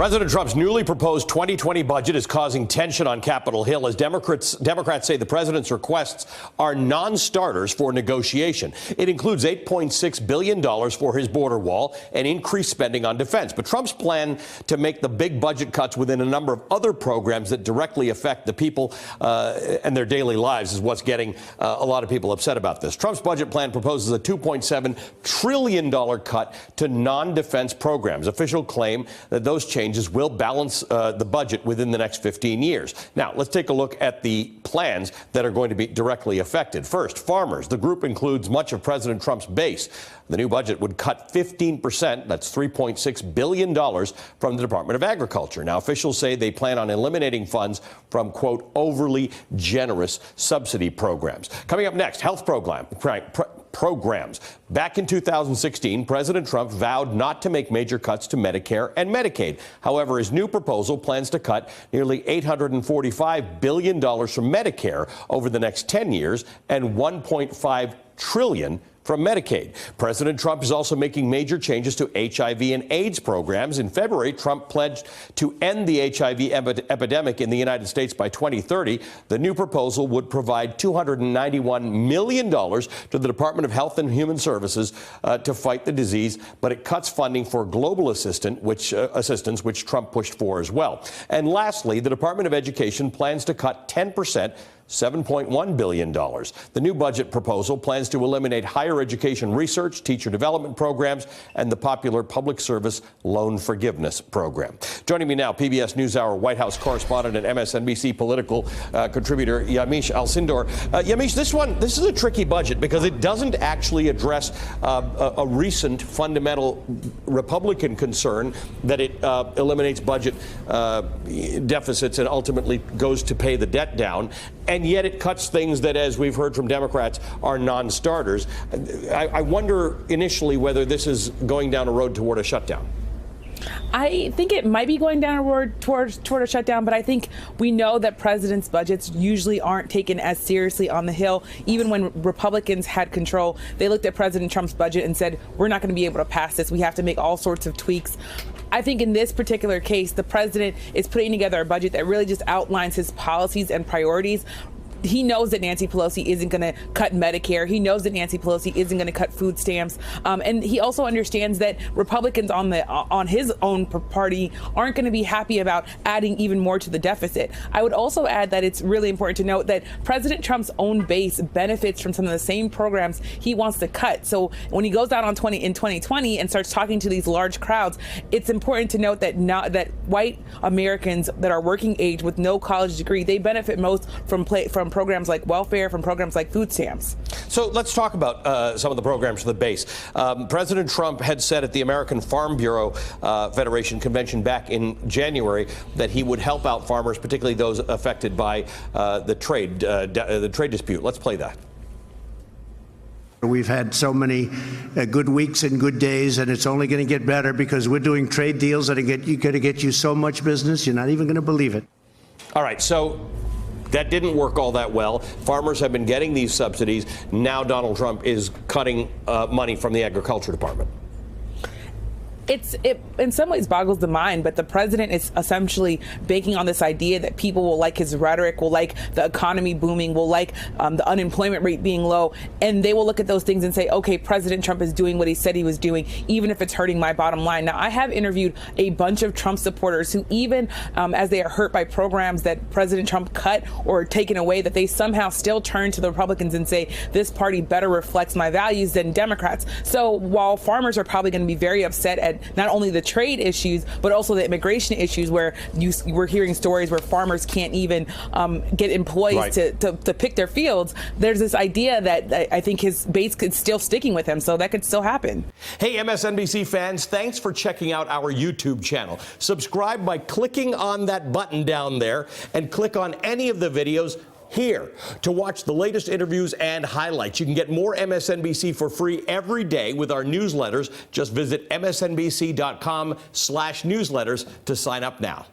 President Trump's newly proposed 2020 budget is causing tension on Capitol Hill as Democrats say the president's requests are non-starters for negotiation. It includes $8.6 billion for his border wall and increased spending on defense. But Trump's plan to make the big budget cuts within a number of other programs that directly affect the people and their daily lives is what's getting a lot of people upset about this. Trump's budget plan proposes a $2.7 trillion cut to non-defense programs. Officials claim that those changes will balance the budget within the next 15 years. Now, let's take a look at the plans that are going to be directly affected. First, farmers. The group includes much of President Trump's base. The new budget would cut 15%, that's $3.6 billion, from the Department of Agriculture. Now, officials say they plan on eliminating funds from, quote, overly generous subsidy programs. Coming up next, health programs. Back in 2016, President Trump vowed not to make major cuts to Medicare and Medicaid. However, his new proposal plans to cut nearly $845 billion from Medicare over the next 10 years and $1.5 trillion from Medicaid. President Trump is also making major changes to HIV and AIDS programs. In February, Trump pledged to end the HIV epidemic in the United States by 2030. The new proposal would provide $291 million to the Department of Health and Human Services to fight the disease, but it cuts funding for global assistance, which Trump pushed for as well. And lastly, the Department of Education plans to cut 10%, $7.1 billion. The new budget proposal plans to eliminate higher education research, teacher development programs, and the popular public service loan forgiveness program. Joining me now, PBS NewsHour White House correspondent and MSNBC political contributor Yamiche Alcindor. Yamiche, this is a tricky budget because it doesn't actually address a recent fundamental Republican concern that it eliminates budget deficits and ultimately goes to pay the debt down. And yet it cuts things that, as we've heard from Democrats, are non-starters. I wonder initially whether this is going down a road toward a shutdown. I think it might be going down a road toward a shutdown, but I think we know that presidents' budgets usually aren't taken as seriously on the Hill. Even when Republicans had control, they looked at President Trump's budget and said, we're not going to be able to pass this. We have to make all sorts of tweaks. I think in this particular case, the president is putting together a budget that really just outlines his policies and priorities. He knows that Nancy Pelosi isn't going to cut Medicare. He knows that Nancy Pelosi isn't going to cut food stamps. And he also understands that Republicans on his own party aren't going to be happy about adding even more to the deficit. I would also add that it's really important to note that President Trump's own base benefits from some of the same programs he wants to cut. So when he goes out in 2020 and starts talking to these large crowds, it's important to note that white Americans that are working age with no college degree, they benefit most from programs like welfare, from programs like food stamps. So let's talk about some of the programs for the base. President Trump had said at the American Farm Bureau Federation convention back in January that he would help out farmers, particularly those affected by the trade dispute. Let's play that. We've had so many good weeks and good days, and it's only going to get better because we're doing trade deals that are going to get you so much business, you're not even going to believe it. All right, so that didn't work all that well. Farmers have been getting these subsidies. Now Trump is cutting money from the Agriculture Department. It in some ways boggles the mind, but the president is essentially banking on this idea that people will like his rhetoric, will like the economy booming, will like the unemployment rate being low, and they will look at those things and say, okay, President Trump is doing what he said he was doing, even if it's hurting my bottom line. Now, I have interviewed a bunch of Trump supporters who even as they are hurt by programs that President Trump cut or taken away, that they somehow still turn to the Republicans and say, this party better reflects my values than Democrats. So while farmers are probably going to be very upset at not only the trade issues, but also the immigration issues, where we're hearing stories where farmers can't even get employees to pick their fields. There's this idea that I think his base could still sticking with him, so that could still happen. Hey, MSNBC fans, thanks for checking out our YouTube channel. Subscribe by clicking on that button down there and click on any of the videos here to watch the latest interviews and highlights. You can get more MSNBC for free every day with our newsletters. Just visit msnbc.com/newsletters to sign up now.